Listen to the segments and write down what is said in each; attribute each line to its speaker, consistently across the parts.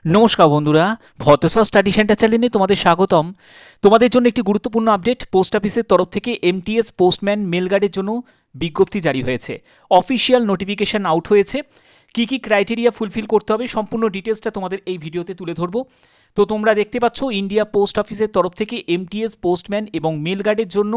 Speaker 1: নমস্কার বন্ধুরা, ভতেশ্বর study centre চ্যানেলে তোমাদের স্বাগতম। তোমাদের জন্য একটি গুরুত্বপূর্ণ আপডেট। পোস্ট অফিসের তরফ থেকে এমটিএস পোস্টম্যান মেল গার্ডের জন্য বিজ্ঞপ্তি জারি হয়েছে, অফিসিয়াল নোটিফিকেশন আউট হয়েছে। কি কি ক্রাইটেরিয়া ফুলফিল করতে হবে সম্পূর্ণ ডিটেলসটা তোমাদের এই ভিডিওতে তুলে ধরবো। তো তোমরা দেখতে পাচ্ছ ইন্ডিয়া পোস্ট অফিসের তরফ থেকে এমটিএস পোস্টম্যান এবং মেল গার্ডের জন্য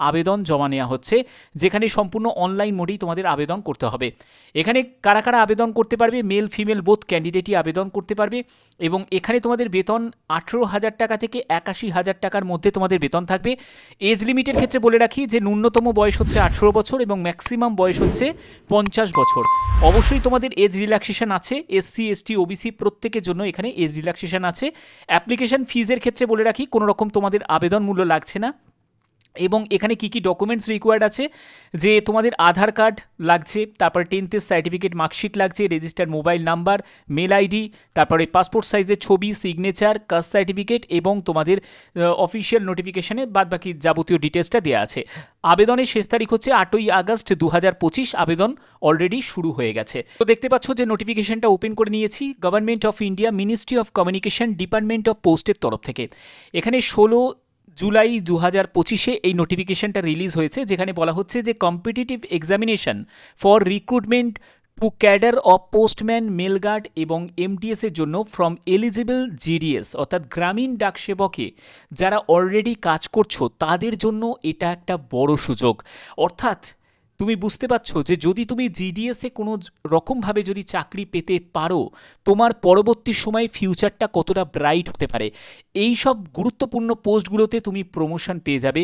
Speaker 1: আবেদন জমা নেওয়া হচ্ছে, যেখানে সম্পূর্ণ অনলাইন মোডেই তোমাদের আবেদন করতে হবে। এখানে কারা কারা আবেদন করতে পারবে? মেল ফিমেল বোথ ক্যান্ডিডেটই আবেদন করতে পারবে এবং এখানে তোমাদের বেতন 18,000 টাকা থেকে 81,000 টাকার মধ্যে তোমাদের বেতন থাকবে। এজ লিমিটের ক্ষেত্রে বলে রাখি যে ন্যূনতম বয়স হচ্ছে 18 বছর এবং ম্যাক্সিমাম বয়স হচ্ছে 50 বছর। অবশ্যই তোমাদের এজ রিল্যাক্সেশন আছে, এসসি এসটি ওবিসি প্রত্যেকের জন্য এখানে এজ রিল্যাক্সেশন আছে। অ্যাপ্লিকেশন ফিজের ক্ষেত্রে বলে রাখি কোনো রকম তোমাদের আবেদন মূল্য লাগছে না। এবং এখানে কি কি ডকুমেন্টস রিকোয়ার্ড আছে, যে তোমাদের আধার কার্ড লাগছে, তারপরে 10th সার্টিফিকেট মার্কশিট লাগছে, registered mobile number, mail ID, তারপরে পাসপোর্ট সাইজের ছবি, সিগনেচার, কাস্ট সার্টিফিকেট এবং তোমাদের অফিসিয়াল নোটিফিকেশনে বাদবাকি যাবতীয় ডিটেলসটা দেওয়া আছে। আবেদনের শেষ তারিখ হচ্ছে 8ই আগস্ট 2025। আবেদন অলরেডি শুরু হয়ে গেছে। তো দেখতে পাচ্ছ যে নোটিফিকেশনটা ওপেন করে নিয়েছি government of India, ministry of communication, department of পোস্টের তরফ থেকে। এখানে 16 জুলাই 2025 এই নোটিফিকেশনটা রিলিজ হয়েছে, যেখানে বলা হচ্ছে যে competitive examination for recruitment to cadre of postman, mail guard এবং এমটিএস এর জন্য ফ্রম এলিজিবল জিডিএস, অর্থাৎ গ্রামীণ ডাক সেবকে যারা অলরেডি কাজ করছো তাদের জন্য এটা একটা বড় সুযোগ। অর্থাৎ তুমি বুঝতে পারছো যে যদি তুমি জিডিএসে কোনো রকমভাবে যদি চাকরি পেতে পারো, তোমার পরবর্তী সময়ে ফিউচারটা কতটা ব্রাইট হতে পারে। এই সব গুরুত্বপূর্ণ পোস্টগুলোতে তুমি প্রমোশন পেয়ে যাবে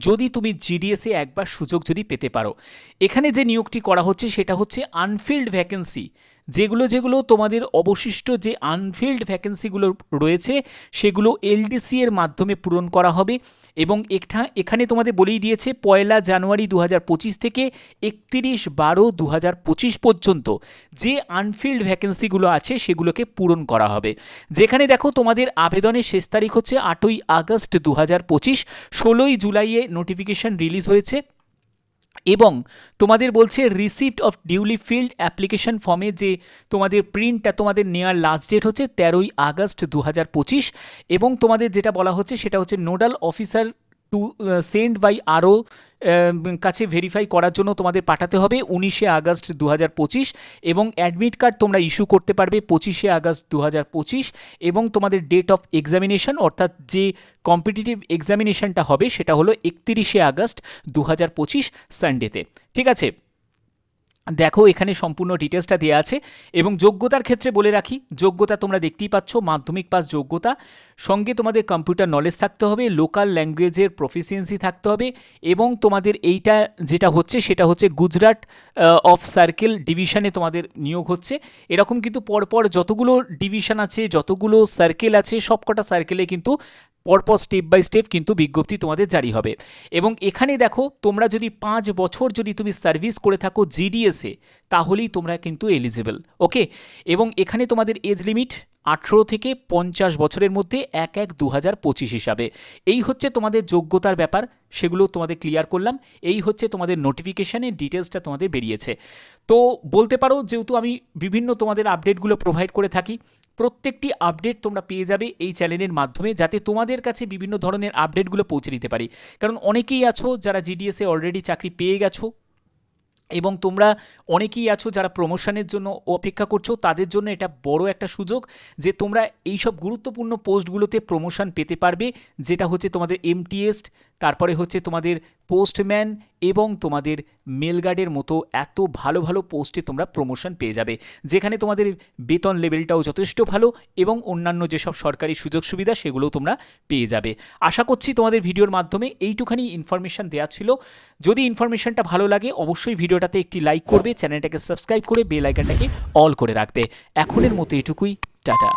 Speaker 1: যদি তুমি জিডিএসে একবার সুযোগ যদি পেতে পারো। এখানে যে নিয়োগটি করা হচ্ছে সেটা হচ্ছে আনফিল্ড ভ্যাকেন্সি। যেগুলো তোমাদের অবশিষ্ট যে আনফিল্ড ভ্যাকেন্সিগুলো রয়েছে সেগুলো এলডিসি এর মাধ্যমে পূরণ করা হবে। এবং এখানে তোমাদের বলেই দিয়েছে 1 জানুয়ারি 2025 থেকে 31/12/2025 পর্যন্ত যে আনফিল্ড ভ্যাকেন্সিগুলো আছে সেগুলোকে পূরণ করা হবে। যেখানে দেখো তোমাদের আবেদনের শেষ তারিখ হচ্ছে 8ই আগস্ট 2025, 16ই জুলাইয়ে নোটিফিকেশন রিলিজ হয়েছে। এবং তোমাদের বলছে receipt of duly field application ফর্মে যে তোমাদের প্রিন্টটা তোমাদের নেওয়ার লাস্ট ডেট হচ্ছে 13ই আগস্ট 2025। এবং তোমাদের যেটা বলা হচ্ছে সেটা হচ্ছে nodal officer to send by আরও কাছে ভেরিফাই করার জন্য তোমাদের পাঠাতে হবে 19শে আগস্ট 2025। এবং অ্যাডমিট কার্ড তোমরা ইস্যু করতে পারবে 25শে আগস্ট 2025। এবং তোমাদের ডেট অফ এক্সামিনেশন, অর্থাৎ যে কম্পিটিটিভ এক্সামিনেশনটা হবে সেটা হলো 31শে আগস্ট 2025 সানডেতে। ঠিক আছে, দেখো এখানে সম্পূর্ণ ডিটেলসটা দেওয়া আছে। এবং যোগ্যতার ক্ষেত্রে বলে রাখি, যোগ্যতা তোমরা দেখতেই পাচ্ছ, মাধ্যমিক পাস যোগ্যতা, সঙ্গে তোমাদের কম্পিউটার নলেজ থাকতে হবে, লোকাল ল্যাঙ্গুয়েজের প্রফিসিয়েন্সি থাকতে হবে। এবং তোমাদের এইটা যেটা হচ্ছে সেটা হচ্ছে গুজরাট অফ সার্কেল ডিভিশনে তোমাদের নিয়োগ হচ্ছে। এরকম কিন্তু পরপর যতগুলো ডিভিশন আছে, যতগুলো সার্কেল আছে, সবকটা সার্কেলে কিন্তু পরপর স্টেপ বাই স্টেপ কিন্তু বিজ্ঞপ্তি তোমাদের জারি হবে। এবং এখানে দেখো তোমরা যদি 5 বছর যদি তুমি সার্ভিস করে থাকো জিডিএসে, তাহলেই তোমরা কিন্তু এলিজিবল। ওকে, এবং এখানে তোমাদের এজ লিমিট 18 থেকে 50 বছরের মধ্যে 1/1/2025 হিসাবে। এই হচ্ছে তোমাদের যোগ্যতার ব্যাপার, সেগুলো তোমাদের ক্লিয়ার করলাম। এই হচ্ছে তোমাদের নোটিফিকেশানের ডিটেলসটা তোমাদের বেরিয়েছে। তো বলতে পারো যেহেতু আমি বিভিন্ন তোমাদের আপডেটগুলো প্রোভাইড করে থাকি, প্রত্যেকটি আপডেট তোমরা পেয়ে যাবে এই চ্যানেলের মাধ্যমে, যাতে তোমাদের কাছে বিভিন্ন ধরনের আপডেটগুলো পৌঁছে দিতে পারি। কারণ অনেকেই আছো যারা জিডিএসে অলরেডি চাকরি পেয়ে গেছো এবং তোমরা অনেকেই আছো যারা প্রমোশনের জন্য অপেক্ষা করছো, তাদের জন্য এটা বড় একটা সুযোগ যে তোমরা এই সব গুরুত্বপূর্ণ পোস্টগুলোতে প্রমোশন পেতে পারবে, যেটা হচ্ছে তোমাদের এমটিএস, তারপরে হচ্ছে তোমাদের পোস্টম্যান এবং তোমাদের মেল গার্ডের মতো এত ভালো ভালো পোস্টে তোমরা প্রমোশন পেয়ে যাবে, যেখানে তোমাদের বেতন লেভেলটাও যথেষ্ট ভালো এবং অন্যান্য যেসব সরকারি সুযোগ সুবিধা সেগুলোও তোমরা পেয়ে যাবে। আশা করছি তোমাদের ভিডিওর মাধ্যমে এইটুখানি ইনফরমেশন দেওয়া ছিল। যদি ইনফরমেশনটা ভালো লাগে অবশ্যই ভিডিওটাতে একটি লাইক করবে, চ্যানেলটাকে সাবস্ক্রাইব করে বেল আইকনটাকে অল করে রাখবে। এখনের মতো এটুকুই, টাটা।